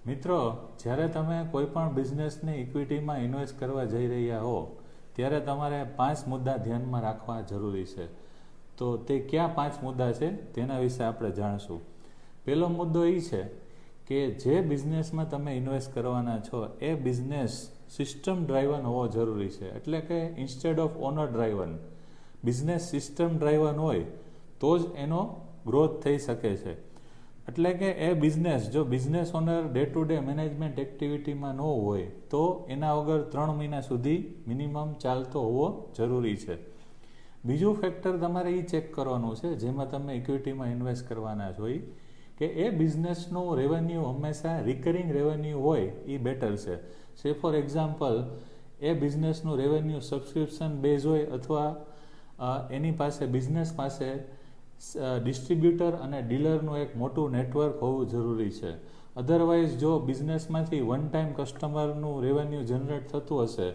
મિત્રો, જ્યારે તમે કોઈ પણ બિઝનેસની ઇક્વિટીમાં ઇન્વેસ્ટ કરવા જઈ રહ્યા હો ત્યારે તમારે 5 મુદ્દા ધ્યાનમાં રાખવા જરૂરી છે. તો તે કયા 5 મુદ્દા છે તેના વિશે આપણે જાણશું. પહેલો મુદ્દો એ છે કે જે બિઝનેસમાં તમે ઇન્વેસ્ટ કરવાના છો એ બિઝનેસ સિસ્ટમ ડ્રાઇવન હોવો જરૂરી છે. એટલે કે instead of owner driven, business system driven હોય તો જ એનો ગ્રોથ થઈ શકે છે. એટલે કે એ બિઝનેસ, જો business owner day to day management એક્ટિવિટીમાં ન હોય તો એના વગર 3 મહિના સુધી મિનિમમ ચાલતો હોવો જરૂરી છે. બીજું ફેક્ટર તમારે એ ચેક કરવાનું છે જેમાં તમે ઇક્વિટીમાં ઇન્વેસ્ટ કરવાના છો કે એ બિઝનેસનું રેવન્યુ હંમેશા રિકરિંગ રેવન્યુ હોય એ બેટર છે. સે ફોર એક્ઝામ્પલ, એ બિઝનેસનું રેવન્યુ સબસ્ક્રિપ્શન બેઝ હોય અથવા એની પાસે બિઝનેસ પાસે ડિસ્ટ્રીબ્યુટર અને ડીલરનું એક મોટું નેટવર્ક હોવું જરૂરી છે. અધરવાઇઝ જો બિઝનેસમાંથી વન ટાઈમ કસ્ટમરનું રેવન્યુ જનરેટ થતું હશે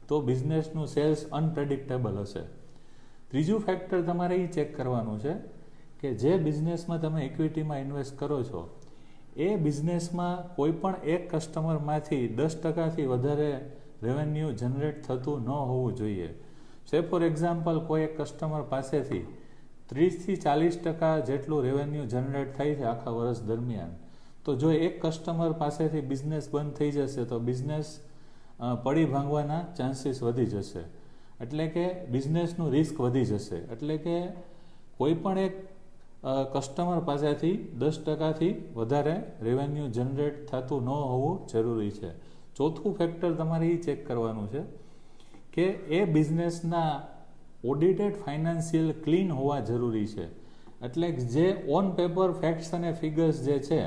તો બિઝનેસનું સેલ્સ અનપ્રેડિક્ટેબલ હશે. ત્રીજું ફેક્ટર તમારે એ ચેક કરવાનું છે કે જે બિઝનેસમાં તમે ઇક્વિટીમાં ઇન્વેસ્ટ કરો છો એ બિઝનેસમાં કોઈ પણ એક કસ્ટમરમાંથી 10%થી વધારે રેવન્યુ જનરેટ થતું ન હોવું જોઈએ. સે ફોર એક્ઝામ્પલ, કોઈ એક કસ્ટમર પાસેથી 30થી 40% જેટલું રેવન્યુ જનરેટ થાય છે આખા વર્ષ દરમિયાન, તો જો એક કસ્ટમર પાસેથી બિઝનેસ બંધ થઈ જશે તો બિઝનેસ પડી ભાંગવાના ચાન્સીસ વધી જશે. એટલે કે બિઝનેસનું રિસ્ક વધી જશે. એટલે કે કોઈ પણ એક કસ્ટમર પાસેથી 10%થી વધારે રેવન્યુ જનરેટ થતું ન હોવું જરૂરી છે. ચોથું ફેક્ટર તમારે એ ચેક કરવાનું છે કે એ બિઝનેસના ઓડિટેડ ફાઇનાન્શિયલ ક્લીન હોવા જરૂરી છે. એટલે જે ઓન પેપર ફેક્ટ્સ અને ફિગર્સ જે છે,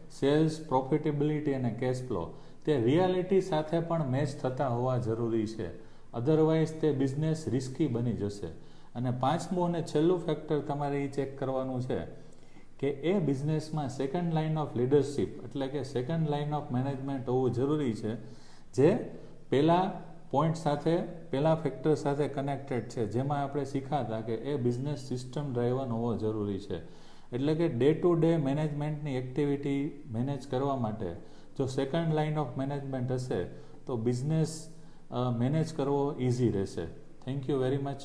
સેલ્સ, પ્રોફિટેબિલિટી અને કેશ ફ્લો, તે રિયાલિટી સાથે પણ મેચ થતા હોવા જરૂરી છે. અધરવાઇઝ તે બિઝનેસ રિસ્કી બની જશે. અને પાંચમું અને છેલ્લું ફેક્ટર તમારે એ ચેક કરવાનું છે કે એ બિઝનેસમાં સેકન્ડ લાઇન ઓફ લીડરશિપ, એટલે કે સેકન્ડ લાઇન ઓફ મેનેજમેન્ટ હોવું જરૂરી છે, જે પહેલા પોઈન્ટ સાથે, પહેલા ફેક્ટર સાથે કનેક્ટેડ છે, જેમાં આપણે શીખાતા કે એ બિઝનેસ સિસ્ટમ ડ્રાઇવન હોવો જરૂરી છે. એટલે કે ડે ટુ ડે મેનેજમેન્ટની એક્ટિવિટી મેનેજ કરવા માટે જો સેકન્ડ લાઇન ઓફ મેનેજમેન્ટ હશે તો બિઝનેસ મેનેજ કરવો ઇઝી રહેશે. Thank you very much.